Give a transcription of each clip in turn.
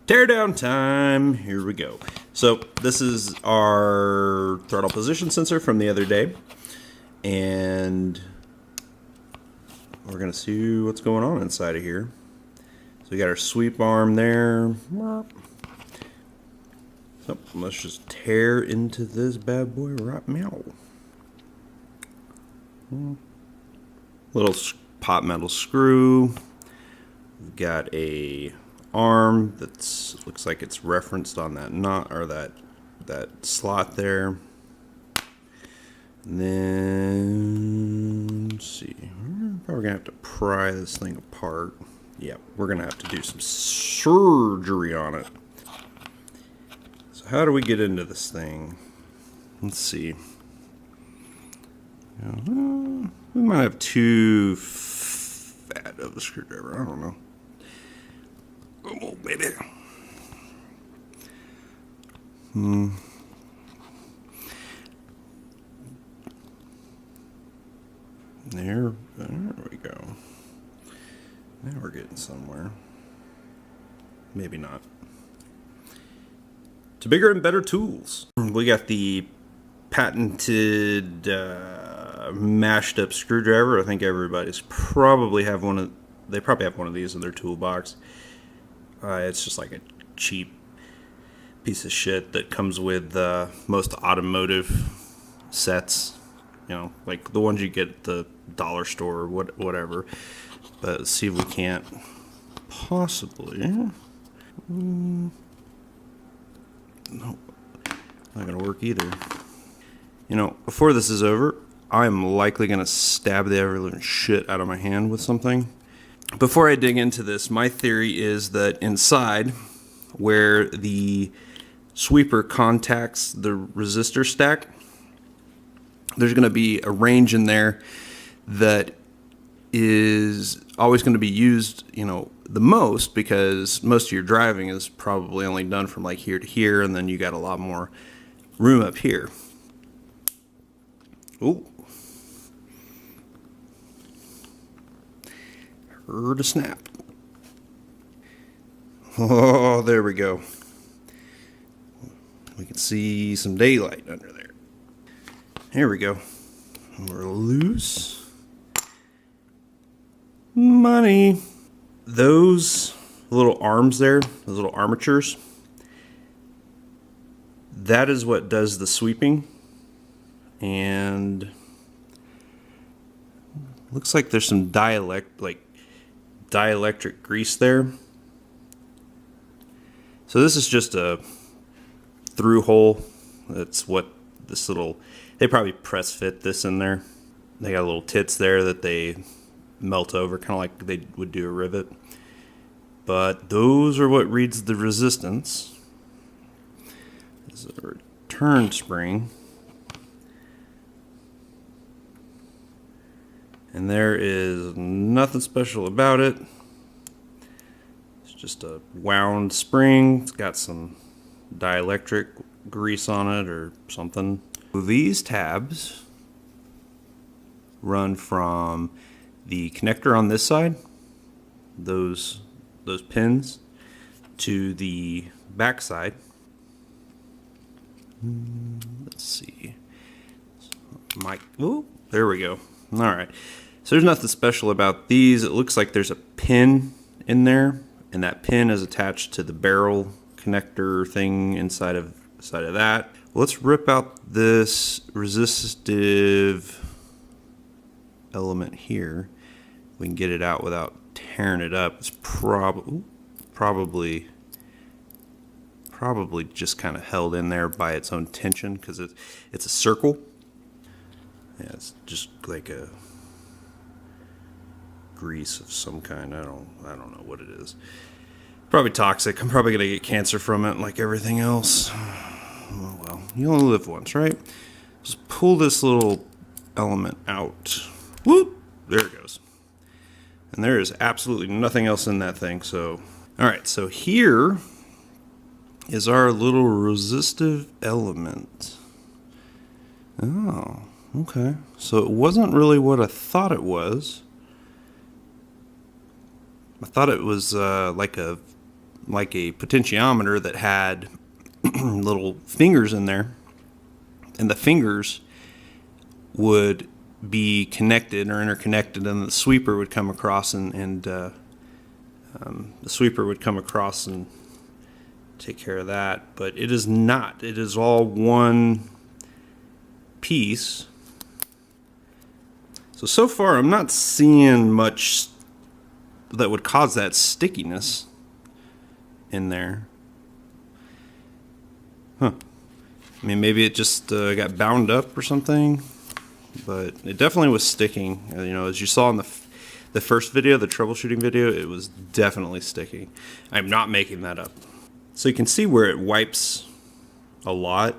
Teardown time. Here we go. So this is our throttle position sensor from the other day, and we're gonna see what's going on inside of here. So we got our sweep arm there. So let's just tear into this bad boy right meow. Little pot metal screw. We've got a arm that's looks like it's referenced on that knot or that slot there. And then let's see, we're probably gonna have to pry this thing apart. Yeah, we're gonna have to do some surgery on it. So how do we get into this thing? Let's see. We might have too fat of a screwdriver. I don't know. Oh, baby. There we go. Now we're getting somewhere. Maybe not. To bigger and better tools. We got the patented mashed up screwdriver. I think everybody's probably have one of. They probably have one of these in their toolbox. It's just like a cheap piece of shit that comes with most automotive sets. You know, like the ones you get at the dollar store or whatever. But let's see if we can't possibly. Nope, not gonna work either. You know, before this is over, I'm likely gonna stab the ever living shit out of my hand with something. Before I dig into this, my theory is that inside, where the sweeper contacts the resistor stack, there's going to be a range in there that is always going to be used, you know, the most, because most of your driving is probably only done from like here to here, and then you got a lot more room up here. Ooh. Heard a snap. Oh, there we go. We can see some daylight under there. Here we go. We're loose. Money. Those little arms there, those little armatures, that is what does the sweeping. And looks like there's some dielectric grease there. So this is just a through hole. That's what this little, they probably press fit this in there. They got little tits there that they melt over, kind of like they would do a rivet. But those are what reads the resistance. This is a return spring. And there is nothing special about it. It's just a wound spring. It's got some dielectric grease on it or something. These tabs run from the connector on this side, those pins, to the back side. Let's see. Oh, there we go. All right. So there's nothing special about these. It looks like there's a pin in there, and that pin is attached to the barrel connector thing inside of that. Let's rip out this resistive element here. We can get it out without tearing it up. It's probably just kind of held in there by its own tension because it's a circle. Yeah, it's just like a grease of some kind. I don't know what it is. Probably toxic. I'm probably gonna get cancer from it, like everything else. Oh well, you only live once, right? Just pull this little element out. Whoop! There it goes. And there is absolutely nothing else in that thing. So, all right. So here is our little resistive element. Oh. Okay, so it wasn't really what I thought it was. I thought it was like a like a potentiometer that had little fingers in there, and the fingers would be connected or interconnected, and the sweeper would come across and take care of that. But it is not. It is all one piece. So far I'm not seeing much that would cause that stickiness in there. Huh. I mean, maybe it just got bound up or something. But it definitely was sticking. You know, as you saw in the first video, the troubleshooting video, it was definitely sticking. I'm not making that up. So you can see where it wipes a lot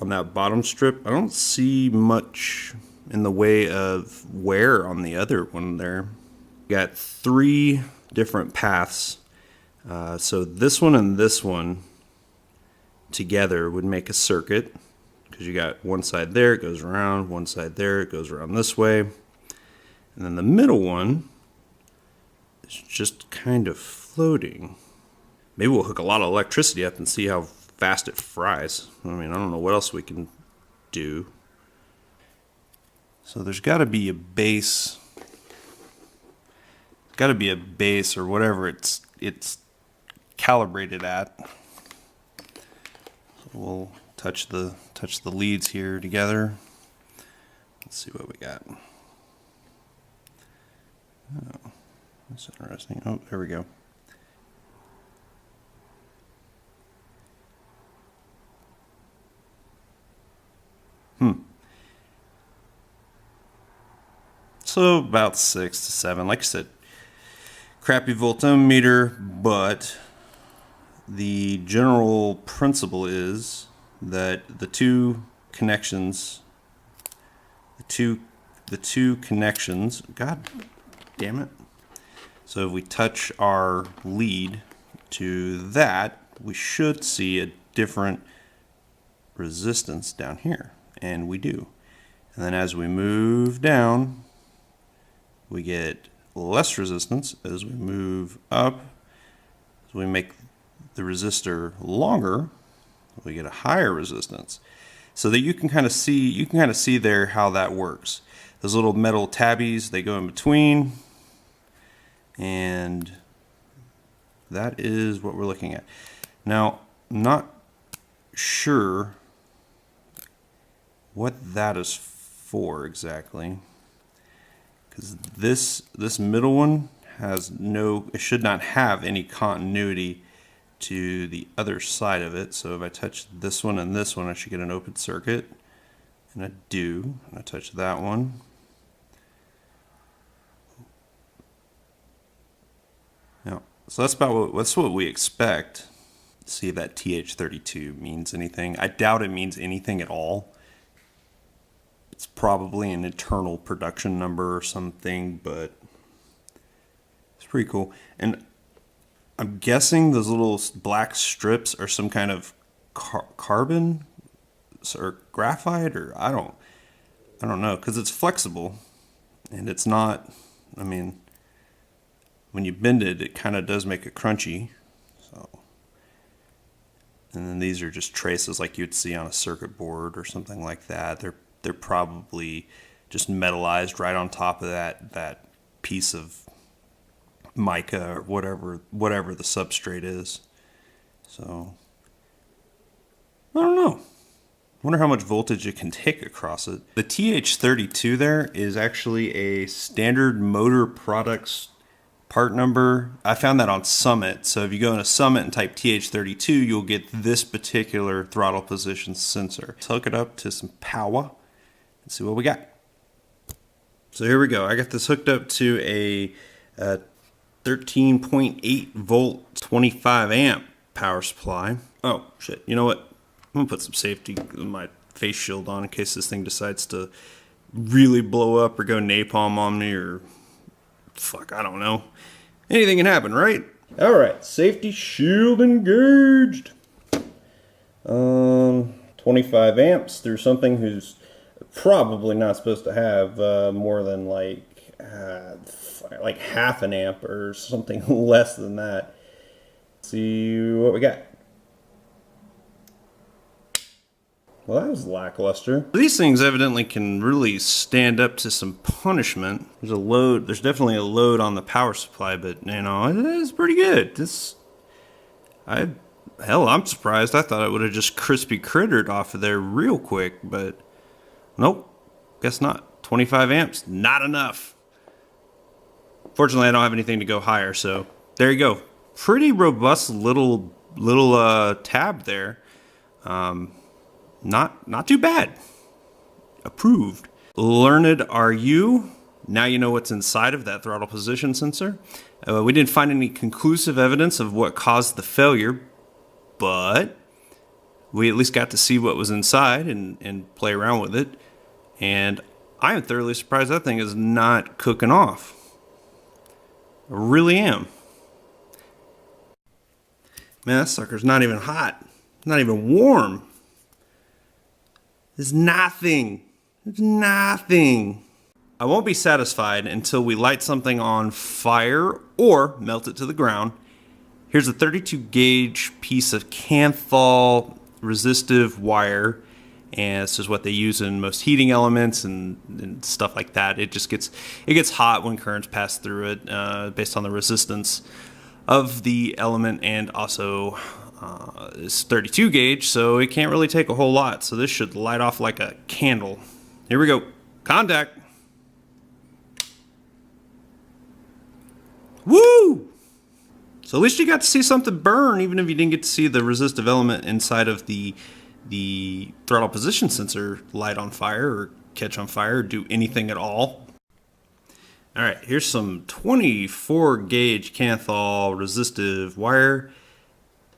on that bottom strip. I don't see much in the way of wear on the other one there. Got 3 different paths. So this one and this one together would make a circuit. Because you got one side there, it goes around, one side there, it goes around this way. And then the middle one is just kind of floating. Maybe we'll hook a lot of electricity up and see how fast it fries. I mean, I don't know what else we can do. So there's got to be a base. Got to be a base or whatever it's calibrated at. So we'll touch the leads here together. Let's see what we got. Oh, that's interesting. Oh, there we go. So about 6 to 7. Like I said, crappy voltometer, but the general principle is that the two connections, God damn it. So if we touch our lead to that, we should see a different resistance down here, and we do. And then as we move down, we get less resistance. As we move up, as we make the resistor longer, we get a higher resistance. So that you can kind of see there how that works. Those little metal tabbies, they go in between, and that is what we're looking at. Now, I'm not sure what that is for exactly, because this middle one has it should not have any continuity to the other side of it. So if I touch this one and this one, I should get an open circuit, and I do. And I touch that one. Now, so that's what we expect. See if that TH32 means anything. I doubt it means anything at all. It's probably an internal production number or something, but it's pretty cool. And I'm guessing those little black strips are some kind of carbon or graphite, or I don't know, because it's flexible and it's not. I mean, when you bend it, it kind of does make it crunchy. So, and then these are just traces like you'd see on a circuit board or something like that. They're probably just metallized right on top of that piece of mica or whatever the substrate is. So I don't know. Wonder how much voltage it can take across it. The TH32 there is actually a standard motor products part number. I found that on Summit. So if you go into Summit and type TH32, you'll get this particular throttle position sensor. Let's hook it up to some power and see what we got. So here we go. I got this hooked up to a 13.8 volt 25 amp power supply. Oh shit, you know what? I'm gonna put some safety in my face shield on in case this thing decides to really blow up or go napalm on me, or fuck, I don't know. Anything can happen, right? Alright, safety shield engaged. 25 amps through something who's probably not supposed to have more than like half an amp or something less than that. See what we got. Well, that was lackluster. These things evidently can really stand up to some punishment. There's a load, there's definitely a load on the power supply, but you know, it's pretty good. Hell, I'm surprised. I thought it would have just crispy crittered off of there real quick, but nope, guess not. 25 amps, not enough. Fortunately, I don't have anything to go higher, so there you go. Pretty robust little tab there. Not too bad. Approved. Learned are you? Now you know what's inside of that throttle position sensor. We didn't find any conclusive evidence of what caused the failure, but we at least got to see what was inside and play around with it. And I am thoroughly surprised that thing is not cooking off. I really am. Man, that sucker's not even hot. Not even warm. There's nothing. There's nothing. I won't be satisfied until we light something on fire or melt it to the ground. Here's a 32 gauge piece of Kanthal resistive wire, and this is what they use in most heating elements and stuff like that. It gets hot when currents pass through it, based on the resistance of the element, and also it's 32 gauge, so it can't really take a whole lot. So this should light off like a candle. Here we go. Contact. Woo! So at least you got to see something burn, even if you didn't get to see the resistive element inside of the throttle position sensor light on fire or catch on fire or do anything at all. All right, here's some 24 gauge Kanthal resistive wire.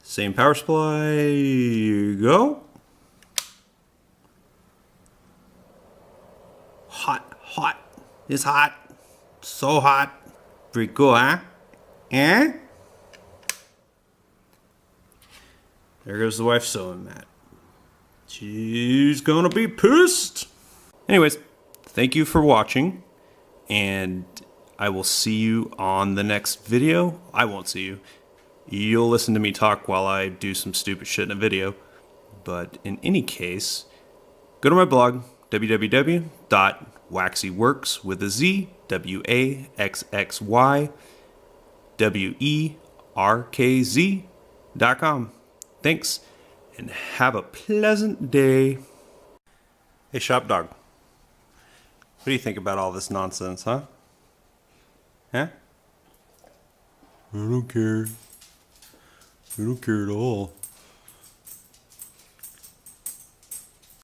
Same power supply. Here you go. Hot, hot. It's hot. So hot. Pretty cool, huh? Eh? There goes the wife's sewing mat. She's gonna be pissed. Anyways, thank you for watching, and I will see you on the next video. I won't see you. You'll listen to me talk while I do some stupid shit in a video. But in any case, go to my blog, www.waxyworks with a Z, WAXXYWERKZ.com. Thanks, and have a pleasant day. Hey, Shop Dog. What do you think about all this nonsense, huh? Huh? I don't care. I don't care at all.